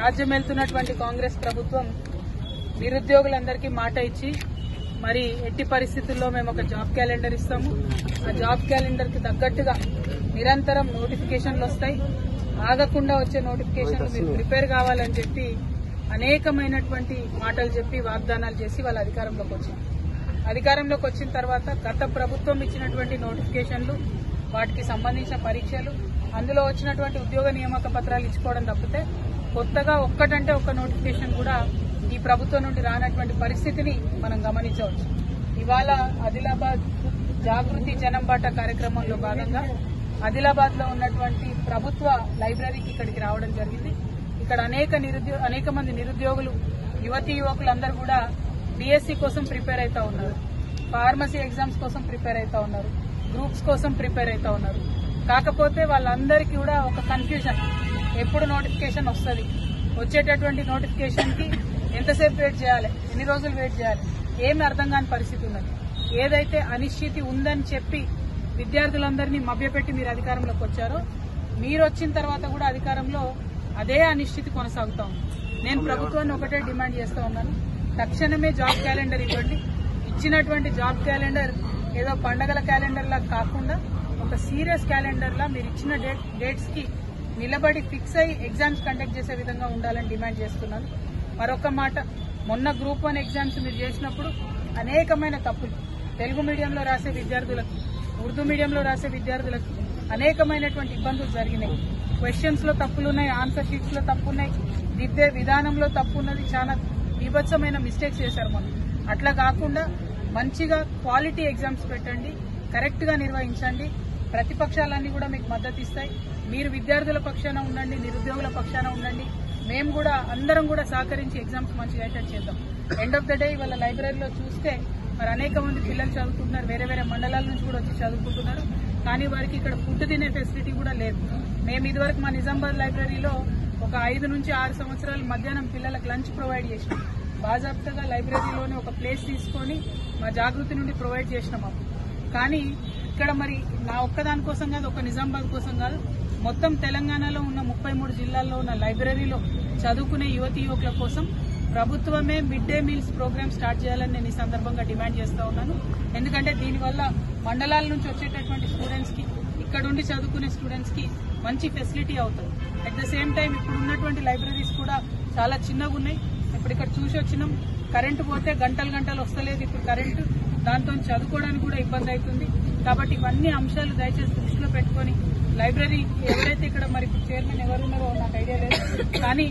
రాజ్యమేలుతున్నటువంటి కాంగ్రెస్ ప్రభుత్వం నిరుద్యోగులందరికీ మాట ఇచ్చి మరి ఎట్టి పరిస్థితుల్లో మేము ఒక జాబ్ క్యాలెండర్ ఇస్తాము. ఆ జాబ్ క్యాలెండర్ కి తగ్గట్టుగా నిరంతరం నోటిఫికేషన్లు వస్తాయి. ఆగకుండా వచ్చే నోటిఫికేషన్లు మీరు ప్రిపేర్ కావాలని చెప్పి అనేకమైనటువంటి మాటలు చెప్పి వాగ్దానాలు చేసి వాళ్ళ అధికారంలోకి వచ్చింది. అధికారంలోకి వచ్చిన తర్వాత గత ప్రభుత్వం ఇచ్చినటువంటి నోటిఫికేషన్లు, వాటికి సంబంధించిన పరీక్షలు, అందులో వచ్చినటువంటి ఉద్యోగ నియామక పత్రాలు ఇచ్చుకోవడం తప్పితే కొత్తగా ఒక్కటంటే ఒక్క నోటిఫికేషన్ కూడా ఈ ప్రభుత్వం నుండి రానటువంటి పరిస్థితిని మనం గమనించవచ్చు. ఇవాళ ఆదిలాబాద్ జాగృతి జనంబాట కార్యక్రమంలో భాగంగా ఆదిలాబాద్ లో ఉన్నటువంటి ప్రభుత్వ లైబ్రరీకి ఇక్కడికి రావడం జరిగింది. ఇక్కడ అనేక మంది నిరుద్యోగులు, యువతీ యువకులందరూ కూడా డిఎస్సి కోసం ప్రిపేర్ అవుతా ఉన్నారు, ఫార్మసీ ఎగ్జామ్స్ కోసం ప్రిపేర్ అవుతా ఉన్నారు, గ్రూప్స్ కోసం ప్రిపేర్ అవుతా ఉన్నారు. కాకపోతే వాళ్ళందరికీ కూడా ఒక కన్ఫ్యూజన్, ఎప్పుడు నోటిఫికేషన్ వస్తుంది, వచ్చేటటువంటి నోటిఫికేషన్ కి ఎంతసేపు వెయిట్ చేయాలి, ఎన్ని రోజులు వెయిట్ చేయాలి, ఏమి అర్థం కాని పరిస్థితి ఉన్నది. ఏదైతే అనిశ్చితి ఉందని చెప్పి విద్యార్థులందరినీ మభ్యపెట్టి మీరు అధికారంలోకి వచ్చారో, మీరు వచ్చిన తర్వాత కూడా అధికారంలో అదే అనిశ్చితి కొనసాగుతా ఉంది. నేను ప్రభుత్వాన్ని ఒకటే డిమాండ్ చేస్తా ఉన్నాను, తక్షణమే జాబ్ క్యాలెండర్ ఇవ్వండి. ఇచ్చినటువంటి జాబ్ క్యాలెండర్ ఏదో పండగల క్యాలెండర్ లా కాకుండా ఒక సీరియస్ క్యాలెండర్ లా మీరు ఇచ్చిన డేట్స్ కి నిలబడి ఫిక్స్ అయ్యి ఎగ్జామ్స్ కండక్ట్ చేసే విధంగా ఉండాలని డిమాండ్ చేస్తున్నాను. మరొక మాట, మొన్న గ్రూప్ 1 ఎగ్జామ్స్ మీరు చేసినప్పుడు అనేకమైన తప్పులు, తెలుగు మీడియంలో రాసే విద్యార్థులకు, ఉర్దూ మీడియంలో రాసే విద్యార్థులకు అనేకమైనటువంటి ఇబ్బందులు జరిగినాయి. క్వశ్చన్స్ లో తప్పులున్నాయి, ఆన్సర్ షీట్స్ లో తప్పున్నాయి, దిద్దే విధానంలో తప్పు ఉన్నది, చాలా బీభత్సమైన మిస్టేక్స్ చేశారు. మనం అట్లా కాకుండా మంచిగా క్వాలిటీ ఎగ్జామ్స్ పెట్టండి, కరెక్ట్ గా నిర్వహించండి. ప్రతిపక్షాలన్నీ కూడా మీకు మద్దతు ఇస్తాయి. మీరు విద్యార్థుల పక్షాన ఉండండి, నిరుద్యోగుల పక్షాన ఉండండి. మేము కూడా అందరం కూడా సహకరించి ఎగ్జామ్స్ మంచిగా అయ్యేటట్టు చేద్దాం. ఎండ్ ఆఫ్ ద డే వాళ్ళ లైబ్రరీలో చూస్తే మరి అనేక మంది పిల్లలు చదువుకుంటున్నారు, వేరే వేరే మండలాల నుంచి కూడా వచ్చి చదువుకుంటున్నారు. కానీ వారికి ఇక్కడ ఫుడ్ తినే ఫెసిలిటీ కూడా లేదు. మేము ఇదివరకు మా నిజామాబాద్ లైబ్రరీలో ఒక 5 నుంచి 6 సంవత్సరాలు మధ్యాహ్నం పిల్లలకు లంచ్ ప్రొవైడ్ చేసినాం. బాజాప్తగా లైబ్రరీలోనే ఒక ప్లేస్ తీసుకొని మా జాగృతి నుండి ప్రొవైడ్ చేసినాం. కానీ ఇక్కడ మరి నా ఒక్కదాని కోసం కాదు, ఒక నిజామాబాద్ కోసం కాదు, మొత్తం తెలంగాణలో ఉన్న 33 జిల్లాల్లో ఉన్న లైబ్రరీలో చదువుకునే యువతీ యువకుల కోసం ప్రభుత్వమే mid day meals programme start చేయాలని నేను ఈ సందర్భంగా డిమాండ్ చేస్తా ఉన్నాను. ఎందుకంటే దీనివల్ల మండలాల నుంచి వచ్చేటటువంటి స్టూడెంట్స్ కి, ఇక్కడ ఉండి చదువుకునే స్టూడెంట్స్ కి మంచి ఫెసిలిటీ అవుతుంది. అట్ ద సేమ్ టైం ఇప్పుడు ఉన్నటువంటి లైబ్రరీస్ కూడా చాలా చిన్నగా ఉన్నాయి. ఇప్పుడు ఇక్కడ చూసి వచ్చినాం, కరెంటు పోతే గంటలు వస్తలేదు ఇప్పుడు కరెంటు, దాంతో చదువుకోవడానికి కూడా ఇబ్బంది అవుతుంది. కాబట్టి ఇవన్నీ అంశాలు దయచేసి దృష్టిలో పెట్టుకుని లైబ్రరీ ఎవరైతే ఇక్కడ మరి ఇప్పుడు చైర్మన్ ఎవరున్నారో నాకు ఐడియా లేదు, కానీ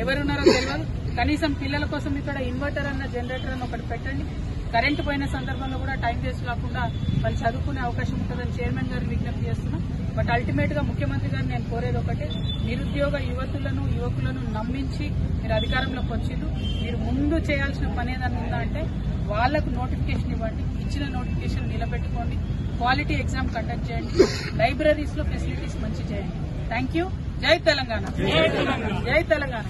ఎవరున్నారో తెలియదు, కనీసం పిల్లల కోసం ఇక్కడ ఇన్వర్టర్ అన్న జనరేటర్ అన్న ఒకటి పెట్టండి. కరెంటు పోయిన సందర్భంలో కూడా టైం వేస్ట్ కాకుండా వాళ్ళు చదువుకునే అవకాశం ఉంటుందని చైర్మన్ గారిని విజ్ఞప్తి చేస్తున్నాం. బట్ అల్టిమేట్ గా ముఖ్యమంత్రి గారిని నేను కోరేది ఒకటే, నిరుద్యోగ యువకులను నమ్మించి మీరు అధికారంలోకి వచ్చిండ్రు. మీరు ముందు చేయాల్సిన పని ఏదన్నా ఉందా అంటే వాళ్లకు నోటిఫికేషన్ ఇవ్వండి, ఇచ్చిన నోటిఫికేషన్ నిలబెట్టుకోండి, క్వాలిటీ ఎగ్జామ్ కండక్ట్ చేయండి, లైబ్రరీస్ లో ఫెసిలిటీస్ మంచి చేయండి. Thank you. జై తెలంగాణ, జై తెలంగాణ.